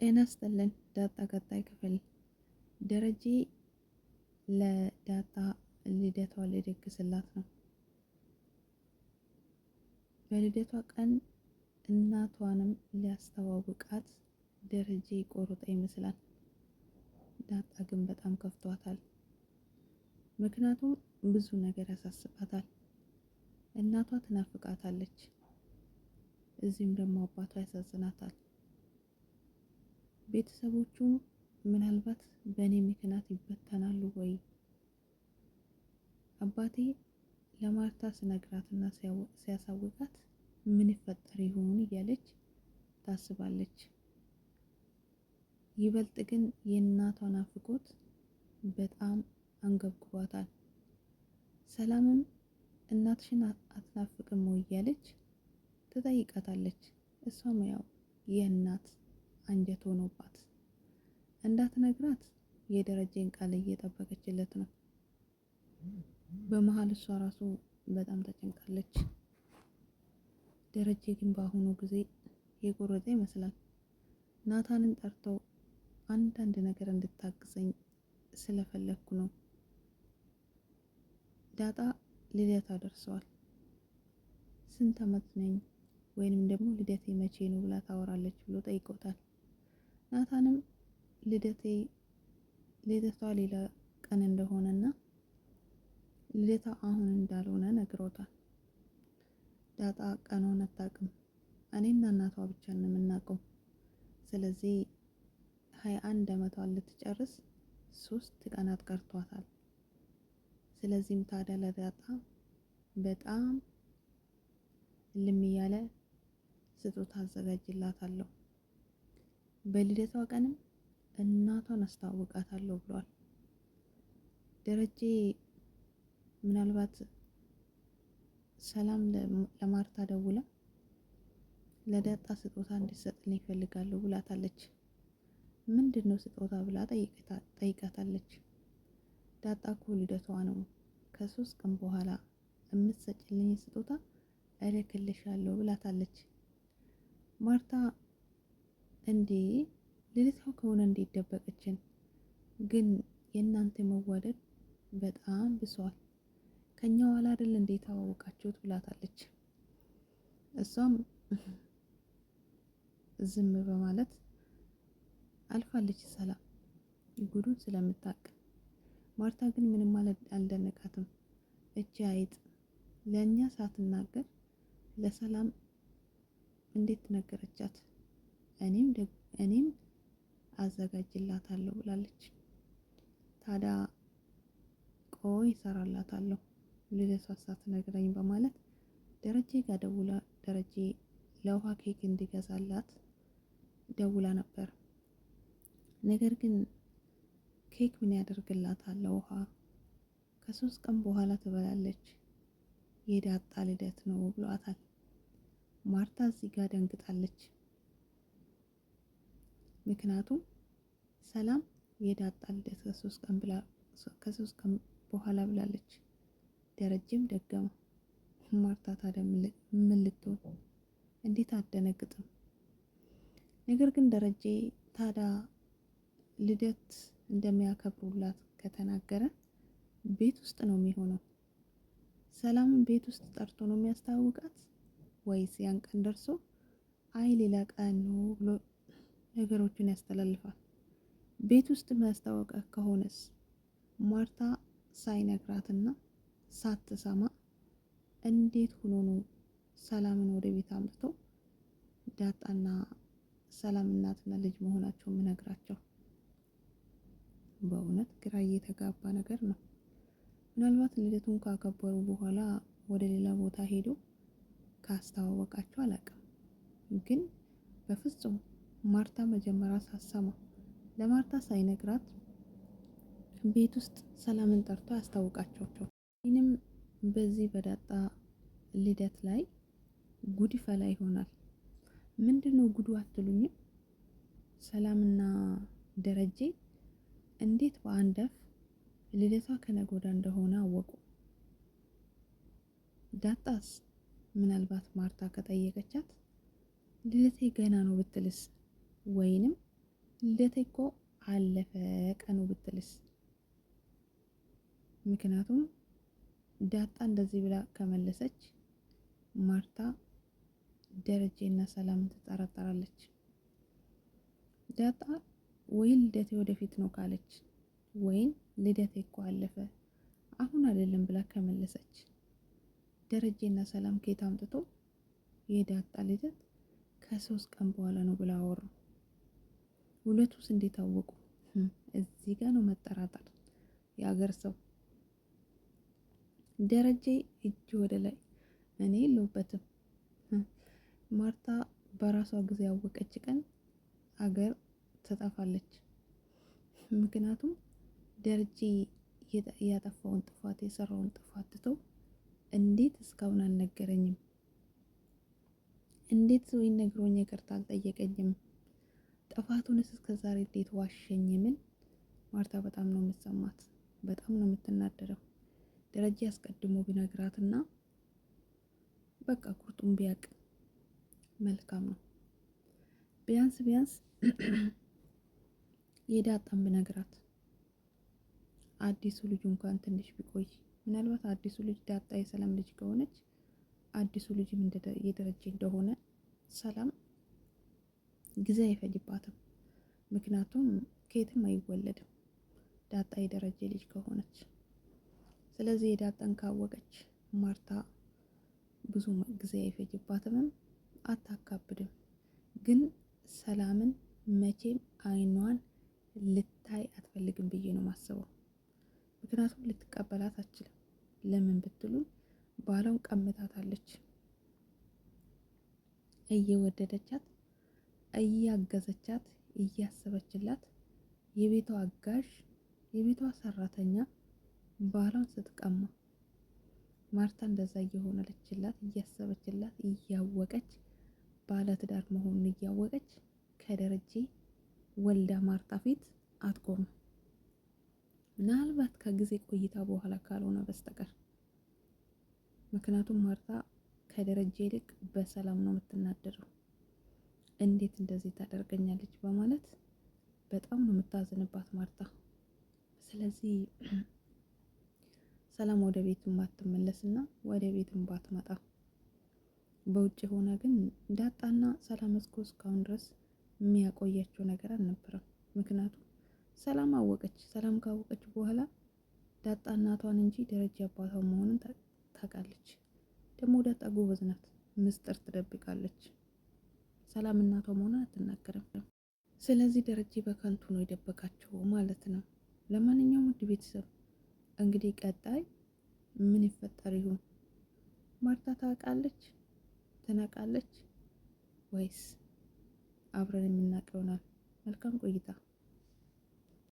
ጤና ይስጥልን። ዳጣ ቀጣይ ክፍል። ደረጀ ለዳጣ ልደቷ ሊደግስላት ነው። በልደቷ ቀን እናቷንም ሊያስተዋውቃት ደረጀ ቆርጦ ይመስላል። ዳጣ ግን በጣም ከፍቷታል። ምክንያቱም ብዙ ነገር ያሳስባታል። እናቷ ትናፍቃታለች፣ እዚህም ደግሞ አባቷ ያሳዝናታል። ቤተሰቦቹ ምናልባት በእኔ ምክንያት ይበተናሉ ወይ? አባቴ ለማርታ ስነግራትና ሲያሳውቃት ምን ይፈጠር ይሆን እያለች ታስባለች። ይበልጥ ግን የእናቷ ናፍቆት በጣም አንገብግቧታል። ሰላምም እናትሽን አትናፍቅም ወይ እያለች ትጠይቃታለች። እሷም ያው የእናት አንጀት ሆኖባት እንዳትነግራት የደረጀን ቃል እየጠበቀችለት ነው። በመሀል እሷ ራሱ በጣም ተጨንቃለች። ደረጀ ግን በአሁኑ ጊዜ የቆረጠ ይመስላል። ናታንን ጠርተው አንዳንድ ነገር እንድታግዘኝ ስለፈለግኩ ነው። ዳጣ ልደታ ደርሰዋል። ስንት አመት ነኝ ወይንም ደግሞ ልደቴ መቼ ነው ብላ ታወራለች ብሎ ጠይቆታል። ናታንም ልደቷ ሌላ ቀን እንደሆነና ልደታ አሁን እንዳልሆነ ነግሮታል። ዳጣ ቀኑን አታውቅም። እኔና እናቷ ብቻ ነው የምናውቀው። ስለዚህ 21 አመቷን ልትጨርስ 3 ቀናት ቀርቷታል። ስለዚህም ታዲያ ለዳጣ በጣም ልም እያለ ስጦታ አዘጋጅላታለሁ፣ በልደቷ ቀንም እናቷን አስተዋውቃታለሁ ብሏል። ደረጀ ምናልባት ሰላም ለማርታ ደውላ ለዳጣ ስጦታ እንዲሰጥልኝ ይፈልጋለሁ ብላታለች። ምንድነው ስጦታ ብላ ጠይቃታለች። ዳጣ እኮ ልደቷ ነው፣ ከ3 ቀን በኋላ የምትሰጭልኝ ስጦታ እልክልሻለሁ ብላታለች። ማርታ እንዴ ልደቷ ከሆነ እንዴት ደበቀችን? ግን የእናንተ መዋደድ በጣም ብሷል። ከኛ ኋላ አይደል እንዴ ተዋወቃችሁት ብላታለች። እሷም ዝም በማለት አልፋለች። ሰላም ጉዱን ስለምታውቅ። ማርታ ግን ምንም ማለት አልደነቃትም። እቺ አይጥ ለእኛ ሳትናገር ለሰላም እንዴት ነገረቻት? እኔም አዘጋጅላታለሁ ብላለች። ታዲያ ቆይ እሰራላታለሁ ልደቷ ሳትነግረኝ በማለት ደረጀ ጋር ደውላ ደረጀ ለውሃ ኬክ እንዲገዛላት ደውላ ነበር። ነገር ግን ኬክ ምን ያደርግላታል? ለውሃ ከ3 ቀን በኋላ ትበላለች፣ የዳጣ ልደት ነው ብሏታል። ማርታ እዚህ ጋር ደንግጣለች። ምክንያቱም ሰላም የዳጣ ልደት ከ3 ቀን በኋላ ብላለች። ደረጀም ደገመ። ማርታ ታዲያ ምን ልትሆን? እንዴት አትደነግጥም? ነገር ግን ደረጀ ታዲያ ልደት እንደሚያከብሩላት ከተናገረ ቤት ውስጥ ነው የሚሆነው። ሰላምን ቤት ውስጥ ጠርቶ ነው የሚያስተዋውቃት ወይስ ያን ቀን ደርሶ አይ ሌላ ቀን ነው ብሎ ነገሮችን ያስተላልፋል? ቤት ውስጥ የሚያስተዋውቃት ከሆነስ ማርታ ሳይነግራትና ሳትሰማ እንዴት ሆኖ ነው ሰላምን ወደ ቤት አምጥቶ ዳጣና ሰላም እናትና ልጅ መሆናቸው የምነግራቸው? በእውነት ግራ እየተጋባ ነገር ነው። ምናልባት ልደቱን ካከበሩ በኋላ ወደ ሌላ ቦታ ሄዶ ካስተዋወቃቸው አላውቅም። ግን በፍጹም ማርታ መጀመሪያ ሳሰማ ለማርታ ሳይነግራት ቤት ውስጥ ሰላምን ጠርቶ ያስታውቃቸው። ይህንም በዚህ በዳጣ ልደት ላይ ጉድ ፈላ ይሆናል። ምንድነው ጉዱ አትሉኝም? ሰላምና ደረጀ እንዴት በአንድ አፍ ልደቷ ከነገ ወዲያ እንደሆነ አወቁ? ዳጣስ ምናልባት ማርታ ከጠየቀቻት ልደቴ ገና ነው ብትልስ? ወይንም ልደቴ እኮ አለፈ ቀኑ ብትልስ? ምክንያቱም ዳጣ እንደዚህ ብላ ከመለሰች ማርታ ደረጀና ሰላም ትጠራጠራለች። ዳጣ ወይን ልደቴ ወደፊት ነው ካለች ወይን ልደቴ እኮ አለፈ አሁን አይደለም ብላ ከመለሰች ደረጀና ሰላም ከየት አምጥቶ የዳጣ ልደት ከ3 ቀን በኋላ ነው ብላ አወሩ። ሁለቱስ እንዴት አወቁ? እዚህ ጋር ነው መጠራጠር። የአገር ሰው ደረጀ እጅ ወደ ላይ እኔ የለሁበትም። ማርታ በራሷ ጊዜ ያወቀች ቀን አገር ትጠፋለች። ምክንያቱም ደረጀ ያጠፋውን ጥፋት የሰራውን ጥፋት ትቶ እንዴት እስካሁን አልነገረኝም? እንዴት ሰው ነግሮኝ ይቅርታ አልጠየቀኝም? ጥፋቱንስ እስከዛሬ እንዴት ዋሸኝ? ምን ማርታ በጣም ነው የምትሰማት፣ በጣም ነው የምትናደረው። ደረጀ አስቀድሞ ቢነግራትና በቃ ቁርጡን ቢያቅ መልካም ነው። ቢያንስ የዳጣን ብነግራት አዲሱ ልጅ እንኳን ትንሽ ቢቆይ ምናልባት አዲሱ ልጅ ዳጣ የሰላም ልጅ ከሆነች አዲሱ ልጅም የደረጀ እንደሆነ ሰላም ጊዜ አይፈጅባትም። ምክንያቱም ከየትም አይወለድም ዳጣ የደረጀ ልጅ ከሆነች። ስለዚህ የዳጣን ካወቀች ማርታ ብዙ ጊዜ አይፈጅባትም፣ አታካብድም። ግን ሰላምን መቼም አይኗን ልታይ አትፈልግም ብዬ ነው ማስበው። ምክንያቱም ልትቀበላት አትችልም። ለምን ብትሉን ባሏን ቀምታታለች። እየወደደቻት እያገዘቻት እያሰበችላት የቤቷ አጋዥ የቤቷ ሰራተኛ ባሏን ስትቀማ ማርታ እንደዛ እየሆነችላት እያሰበችላት እያወቀች ባለትዳር መሆኑን እያወቀች ከደረጀ ወልዳ ማርታ ፊት አትቆምም። ምናልባት ከጊዜ ቆይታ በኋላ ካልሆነ በስተቀር። ምክንያቱም ማርታ ከደረጀ ይልቅ በሰላም ነው የምትናደረው። እንዴት እንደዚህ ታደርገኛለች በማለት በጣም ነው የምታዝንባት ማርታ። ስለዚህ ሰላም ወደ ቤት ባትመለስና ወደ ቤት ባትመጣ በውጭ ሆና ግን ዳጣና ሰላም እስካሁን ድረስ የሚያቆያቸው ነገር አልነበረም። ምክንያቱም ሰላም አወቀች። ሰላም ካወቀች በኋላ ዳጣ እናቷን እንጂ ደረጃ አባቷ መሆኑን ታውቃለች። ደግሞ ዳጣ ጎበዝ ናት፣ ምስጢር ትደብቃለች። ሰላም እናቷ መሆኗን አትናገርም። ስለዚህ ደረጀ በከንቱ ነው የደበቃቸው ማለት ነው። ለማንኛውም ውድ ቤተሰብ እንግዲህ ቀጣይ ምን ይፈጠር ይሆን? ማርታ ታውቃለች፣ ትነቃለች ወይስ አብረን የምናውቀው ይሆናል? መልካም ቆይታ